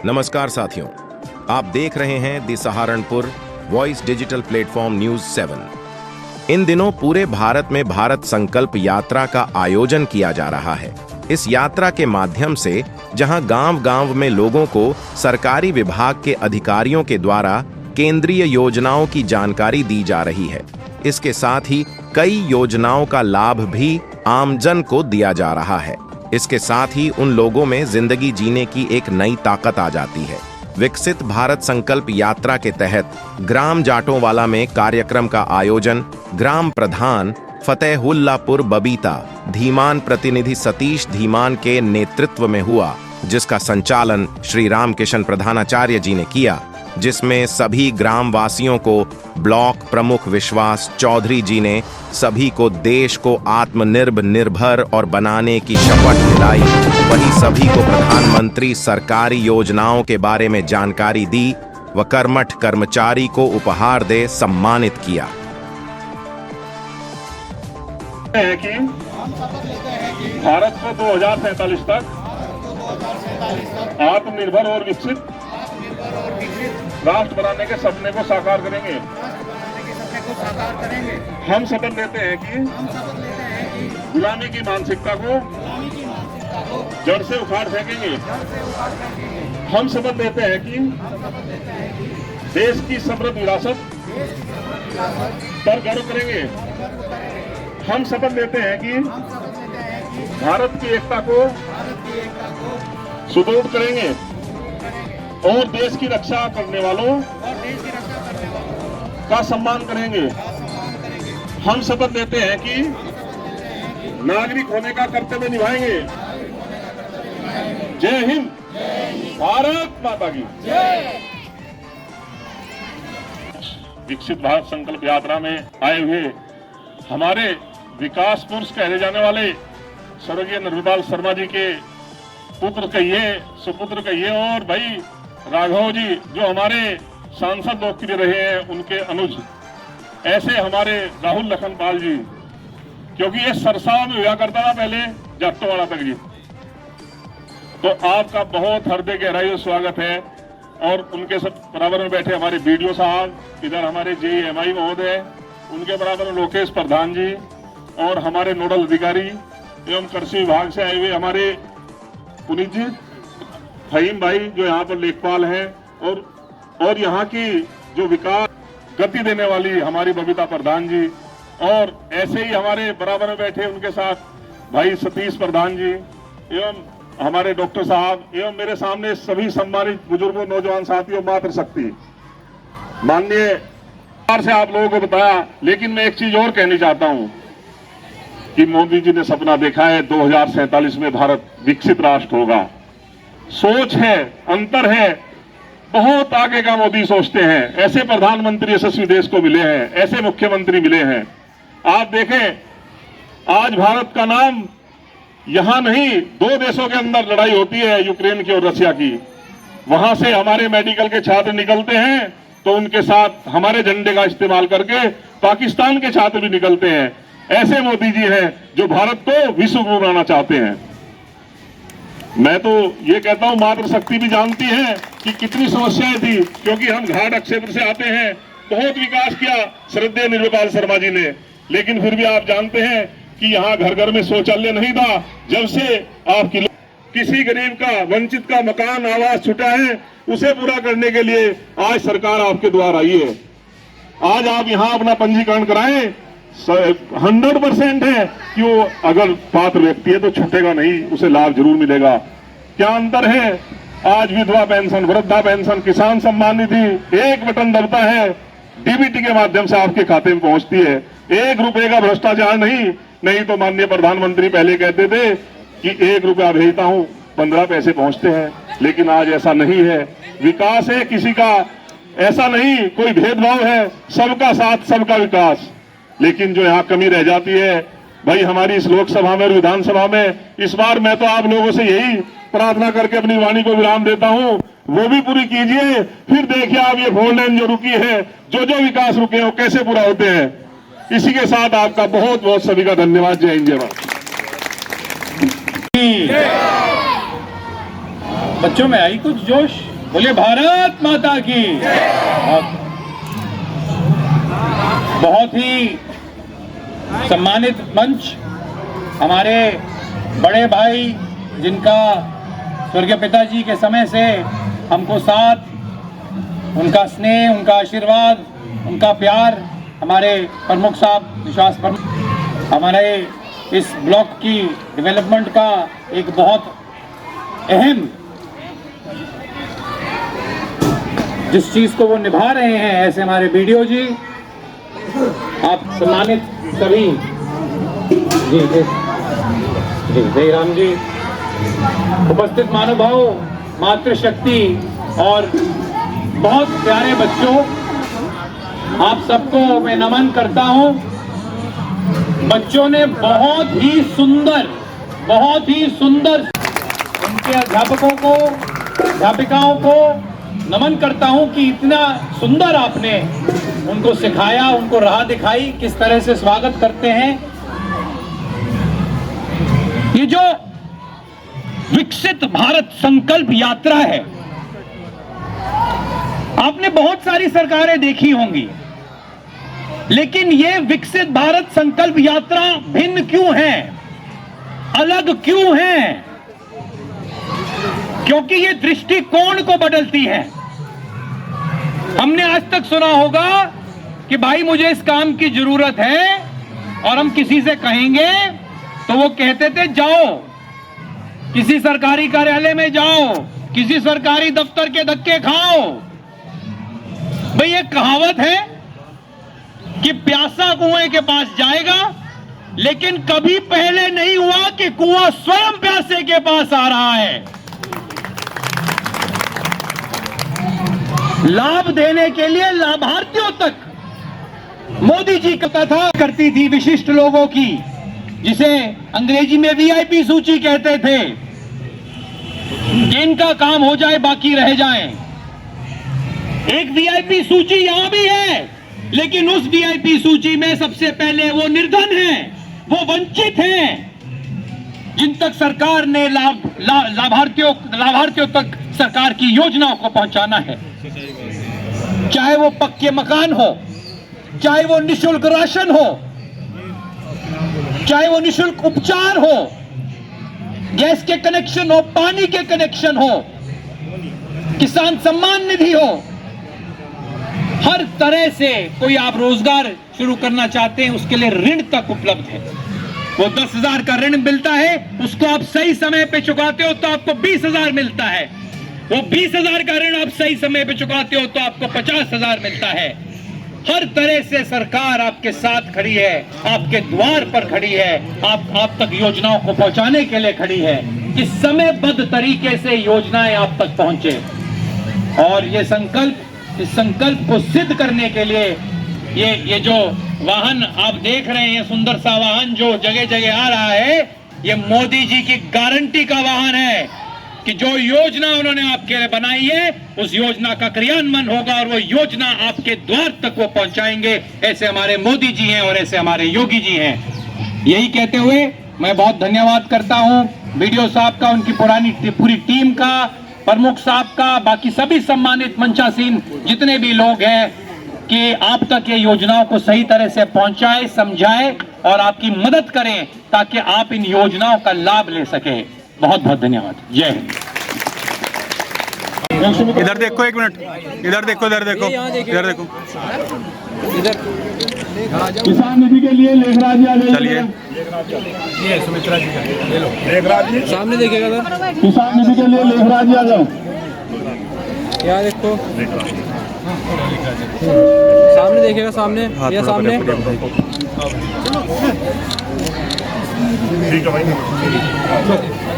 नमस्कार साथियों, आप देख रहे हैं the Saharanpur voice digital platform news 7। इन दिनों पूरे भारत में भारत संकल्प यात्रा का आयोजन किया जा रहा है। इस यात्रा के माध्यम से जहां गांव-गांव में लोगों को सरकारी विभाग के अधिकारियों के द्वारा केंद्रीय योजनाओं की जानकारी दी जा रही है, इसके साथ ही कई योजनाओं का लाभ भी आमजन को दिया जा रहा है। इसके साथ ही उन लोगों में जिंदगी जीने की एक नई ताकत आ जाती है। विकसित भारत संकल्प यात्रा के तहत ग्राम जाटोंवाला में कार्यक्रम का आयोजन ग्राम प्रधान फतेहुल्लापुर बबीता धीमान प्रतिनिधि सतीश धीमान के नेतृत्व में हुआ, जिसका संचालन श्री रामकिशन प्रधानाचार्य जी ने किया, जिसमें सभी ग्राम वासियों को ब्लॉक प्रमुख विश्वास चौधरी जी ने सभी को देश को आत्मनिर्भर और बनाने की शपथ दिलाई। वहीं सभी को प्रधानमंत्री सरकारी योजनाओं के बारे में जानकारी दी व कर्मठ कर्मचारी को उपहार दे सम्मानित किया। कि भारत को 2047 तक आत्मनिर्भर और विकसित राष्ट्र बनाने के सपने को साकार करेंगे। हम शपथ लेते हैं कि गुलामी की मानसिकता को जड़ से उखाड़ फेंकेंगे। हम शपथ लेते हैं कि देश की समृद्ध विरासत पर गर्व करेंगे। हम शपथ लेते हैं कि भारत की एकता को सुदृढ़ करेंगे और देश की रक्षा करने वालों का सम्मान करेंगे। हम शपथ लेते हैं कि नागरिक होने का कर्तव्य निभाएंगे। जय हिंद, भारत माता की जय। विकसित भारत संकल्प यात्रा में आए हुए हमारे विकास पुरुष कहे जाने वाले स्वर्गीय नरविपाल शर्मा जी के पुत्र कहिए, सुपुत्र कहिए, और भाई राघव जी जो हमारे सांसद लोकप्रिय रहे हैं, उनके अनुज ऐसे हमारे राहुल लखनपाल जी, क्योंकि ये सरसाव में हुआ करता था पहले जाटोवाड़ा तक जी। तो आपका बहुत हृदय गहराई से स्वागत है। और उनके सब बराबर में बैठे हमारे बीडीओ साहब, इधर हमारे जेईएमआई महोदय, उनके बराबर में लोकेश प्रधान जी और हमारे नोडल अधिकारी एवं कृषि विभाग से आए हुए हमारे पुनीत जी, फहीम भाई जो यहाँ पर लेखपाल हैं, और यहाँ की जो विकास गति देने वाली हमारी बबीता प्रधान जी, और ऐसे ही हमारे बराबर में बैठे उनके साथ भाई सतीश प्रधान जी एवं हमारे डॉक्टर साहब एवं मेरे सामने सभी सम्मानित बुजुर्गों, नौजवान साथियों, मातृशक्ति माननीय से आप लोगों को बताया। लेकिन मैं एक चीज और कहनी चाहता हूं कि मोदी जी ने सपना देखा है 2047 में भारत विकसित राष्ट्र होगा। सोच है, अंतर है, बहुत आगे का मोदी सोचते हैं। ऐसे प्रधानमंत्री यशस्वी देश को मिले हैं, ऐसे मुख्यमंत्री मिले हैं। आप देखें आज भारत का नाम यहां नहीं, दो देशों के अंदर लड़ाई होती है, यूक्रेन की और रशिया की। वहां से हमारे मेडिकल के छात्र निकलते हैं तो उनके साथ हमारे झंडे का इस्तेमाल करके पाकिस्तान के छात्र भी निकलते हैं। ऐसे मोदी जी हैं जो भारत को विश्व गुरु बनाना चाहते हैं। मैं तो ये कहता हूं मातृशक्ति भी जानती है कि कितनी समस्याएं थी, क्योंकि हम घाट क्षेत्र से आते हैं। बहुत विकास किया श्रद्धेय नरविपाल शर्मा जी ने, लेकिन फिर भी आप जानते हैं कि यहाँ घर घर में शौचालय नहीं था। जब से आपकी किसी गरीब का, वंचित का मकान आवास छूटा है, उसे पूरा करने के लिए आज सरकार आपके द्वार आई है। आज आप यहाँ अपना पंजीकरण कराएं, 100% है कि वो अगर पात्र व्यक्ति है तो छूटेगा नहीं, उसे लाभ जरूर मिलेगा। क्या अंतर है? आज विधवा पेंशन, वृद्धा पेंशन, किसान सम्मान निधि एक बटन दबता है, डीबीटी के माध्यम से आपके खाते में पहुंचती है। 1 रुपए का भ्रष्टाचार नहीं तो माननीय प्रधानमंत्री पहले कहते थे कि 1 रुपया भेजता हूं 15 पैसे पहुंचते हैं, लेकिन आज ऐसा नहीं है। विकास है किसी का, ऐसा नहीं कोई भेदभाव है, सबका साथ सबका विकास। लेकिन जो यहाँ कमी रह जाती है भाई हमारी इस लोकसभा में और विधानसभा में, इस बार मैं तो आप लोगों से यही प्रार्थना करके अपनी वाणी को विराम देता हूं, वो भी पूरी कीजिए। फिर देखिए आप ये 4 लेन जो रुकी है, जो विकास रुके हैं वो कैसे पूरा होते हैं। इसी के साथ आपका बहुत बहुत सभी का धन्यवाद। जय हिंद, जय भारत। बच्चों में आई कुछ जोश। बोले भारत माता की। बहुत ही सम्मानित मंच, हमारे बड़े भाई जिनका स्वर्गीय पिताजी के समय से हमको साथ, उनका स्नेह, उनका आशीर्वाद, उनका प्यार, हमारे प्रमुख साहब विश्वास प्रमुख, हमारे इस ब्लॉक की डेवलपमेंट का एक बहुत अहम जिस चीज को वो निभा रहे हैं, ऐसे हमारे बीडीओ जी, आप सम्मानित सभी जी जी जी जय राम जी, उपस्थित महानुभाव, मातृशक्ति और बहुत प्यारे बच्चों, आप सबको मैं नमन करता हूं। बच्चों ने बहुत ही सुंदर उनके अध्यापकों को, अध्यापिकाओं को नमन करता हूं कि इतना सुंदर आपने उनको सिखाया, उनको राह दिखाई, किस तरह से स्वागत करते हैं। ये जो विकसित भारत संकल्प यात्रा है, आपने बहुत सारी सरकारें देखी होंगी, लेकिन ये विकसित भारत संकल्प यात्रा भिन्न क्यों है, अलग क्यों है? क्योंकि ये दृष्टिकोण को बदलती है। हमने आज तक सुना होगा कि भाई मुझे इस काम की जरूरत है, और हम किसी से कहेंगे तो वो कहते थे जाओ किसी सरकारी कार्यालय में जाओ, किसी सरकारी दफ्तर के धक्के खाओ। भाई ये कहावत है कि प्यासा कुएं के पास जाएगा, लेकिन कभी पहले नहीं हुआ कि कुआं स्वयं प्यासे के पास आ रहा है। लाभ देने के लिए लाभार्थियों तक मोदी जी की कथा करती थी विशिष्ट लोगों की, जिसे अंग्रेजी में वीआईपी सूची कहते थे, जिनका काम हो जाए बाकी रह जाएं। एक वीआईपी सूची यहां भी है, लेकिन उस वीआईपी सूची में सबसे पहले वो निर्धन हैं, वो वंचित हैं, जिन तक सरकार ने लाभार्थियों तक सरकार की योजनाओं को पहुंचाना है। चाहे वो पक्के मकान हो, चाहे वो निशुल्क राशन हो, चाहे वो निशुल्क उपचार हो, गैस के कनेक्शन हो, पानी के कनेक्शन हो, किसान सम्मान निधि हो, हर तरह से कोई आप रोजगार शुरू करना चाहते हैं उसके लिए ऋण तक उपलब्ध है। वो 10,000 का ऋण मिलता है, उसको आप सही समय पे चुकाते हो तो आपको 20,000 मिलता है। वो 20,000 का ऋण आप सही समय पे चुकाते हो तो आपको 50,000 मिलता है। हर तरह से सरकार आपके साथ खड़ी है, आपके द्वार पर खड़ी है, आप तक योजनाओं को पहुंचाने के लिए खड़ी है कि समयबद्ध तरीके से योजनाएं आप तक पहुंचे। और ये संकल्प, इस संकल्प को सिद्ध करने के लिए ये जो वाहन आप देख रहे हैं, सुंदर सा वाहन जो जगह जगह आ रहा है, ये मोदी जी की गारंटी का वाहन है कि जो योजना उन्होंने आपके लिए बनाई है, उस योजना का क्रियान्वयन होगा और वो योजना आपके द्वार तक वो पहुंचाएंगे। ऐसे हमारे मोदी जी हैं और ऐसे हमारे योगी जी हैं। यही कहते हुए मैं बहुत धन्यवाद करता हूं बीडीओ साहब का, उनकी पूरी टीम का, प्रमुख साहब का, बाकी सभी सम्मानित मंचासीन जितने भी लोग हैं, कि आप तक ये योजनाओं को सही तरह से पहुंचाए, समझाए और आपकी मदद करें ताकि आप इन योजनाओं का लाभ ले सके। बहुत बहुत धन्यवाद। जय हिंद। इधर देखो, एक मिनट, इधर देखो, इधर देखो, इधर देखो, इधर किसान निधि के लिए लेखराज जी आ जाइए। चलिए, ये सुमित्रा जी का ले लो। लेखराज जी सामने देखिएगा सर, किसान निधि के लिए लेखराज जी आ जाओ। क्या देखो, सामने देखिएगा, सामने या सामने।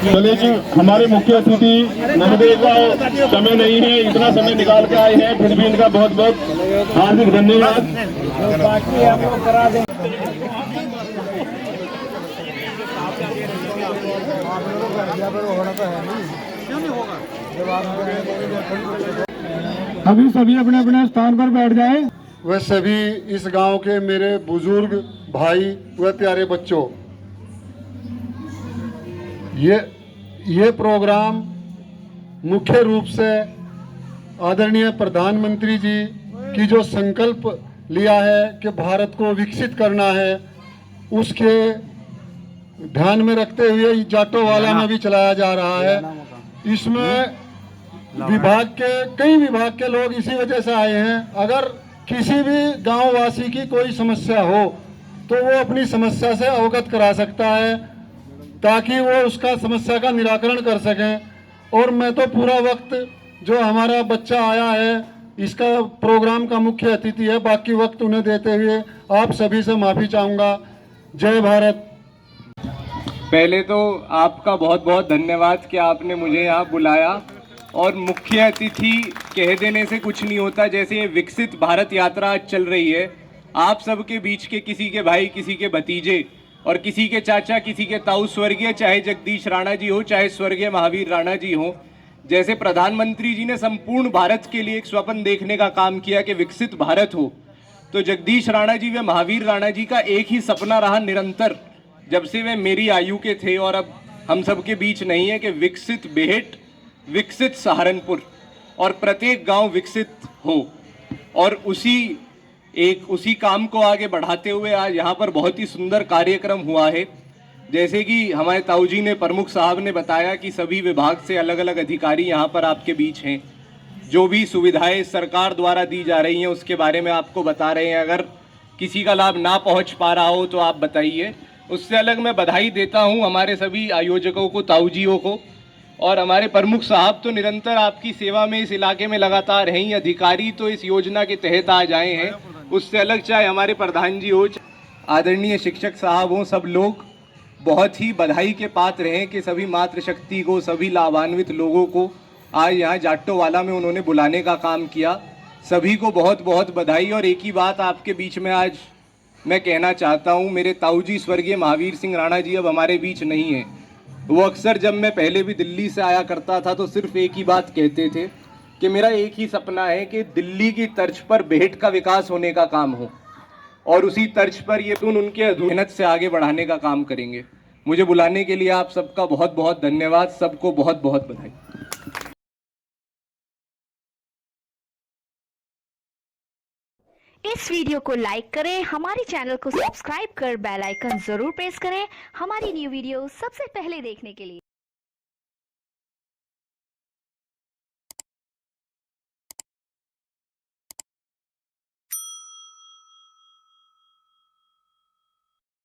चलिए जी, हमारे मुख्य अतिथि महोदय का समय नहीं है, इतना समय निकाल के आए हैं, फिर भी इनका बहुत बहुत हार्दिक धन्यवाद। अभी सभी अपने अपने स्थान पर बैठ जाएं। वह सभी इस गांव के मेरे बुजुर्ग भाई व प्यारे बच्चों, ये प्रोग्राम मुख्य रूप से आदरणीय प्रधानमंत्री जी की जो संकल्प लिया है कि भारत को विकसित करना है, उसके ध्यान में रखते हुए जाटोवाला में भी चलाया जा रहा है। इसमें कई विभाग के लोग इसी वजह से आए हैं। अगर किसी भी गांव वासी की कोई समस्या हो तो वो अपनी समस्या से अवगत करा सकता है, ताकि वो उसका समस्या का निराकरण कर सकें। और मैं तो पूरा वक्त जो हमारा बच्चा आया है, इसका प्रोग्राम का मुख्य अतिथि है, बाकी वक्त उन्हें देते हुए आप सभी से माफ़ी चाहूँगा। जय भारत। पहले तो आपका बहुत बहुत धन्यवाद कि आपने मुझे यहाँ बुलाया। और मुख्य अतिथि कह देने से कुछ नहीं होता। जैसे ये विकसित भारत यात्रा आज चल रही है, आप सबके बीच के किसी के भाई, किसी के भतीजे और किसी के चाचा, किसी के ताऊ स्वर्गीय, चाहे जगदीश राणा जी हो, चाहे स्वर्गीय महावीर राणा जी हो, जैसे प्रधानमंत्री जी ने संपूर्ण भारत के लिए एक स्वप्न देखने का काम किया कि विकसित भारत हो, तो जगदीश राणा जी व महावीर राणा जी का एक ही सपना रहा निरंतर, जब से वे मेरी आयु के थे और अब हम सबके बीच नहीं है, कि विकसित बेहट, विकसित सहारनपुर और प्रत्येक गांव विकसित हो। और उसी काम को आगे बढ़ाते हुए आज यहाँ पर बहुत ही सुंदर कार्यक्रम हुआ है। जैसे कि हमारे ताऊ जी ने, प्रमुख साहब ने बताया कि सभी विभाग से अलग अलग अधिकारी यहाँ पर आपके बीच हैं, जो भी सुविधाएं सरकार द्वारा दी जा रही हैं उसके बारे में आपको बता रहे हैं। अगर किसी का लाभ ना पहुँच पा रहा हो तो आप बताइए। उससे अलग मैं बधाई देता हूँ हमारे सभी आयोजकों को, ताऊ जियों को, और हमारे प्रमुख साहब तो निरंतर आपकी सेवा में इस इलाके में लगातार हैं ही। अधिकारी तो इस योजना के तहत आ जाए हैं। उससे अलग चाहे हमारे प्रधान जी हो, आदरणीय शिक्षक साहब हों, सब लोग बहुत ही बधाई के पात्र हैं कि सभी मातृशक्ति को, सभी लाभान्वित लोगों को आज यहाँ जाटोवाला में उन्होंने बुलाने का काम किया। सभी को बहुत बहुत बधाई। और एक ही बात आपके बीच में आज मैं कहना चाहता हूँ, मेरे ताऊ जी स्वर्गीय महावीर सिंह राणा जी अब हमारे बीच नहीं हैं। वो अक्सर जब मैं पहले भी दिल्ली से आया करता था तो सिर्फ एक ही बात कहते थे कि मेरा एक ही सपना है कि दिल्ली की तर्ज पर बेहट का विकास होने का काम हो, और उसी तर्ज पर ये उनके मेहनत से आगे बढ़ाने का काम करेंगे। मुझे बुलाने के लिए आप सबका बहुत बहुत धन्यवाद। सबको बहुत बहुत बधाई। इस वीडियो को लाइक करें, हमारे चैनल को सब्सक्राइब कर बेल आइकन जरूर प्रेस करें हमारी न्यू वीडियो सबसे पहले देखने के लिए।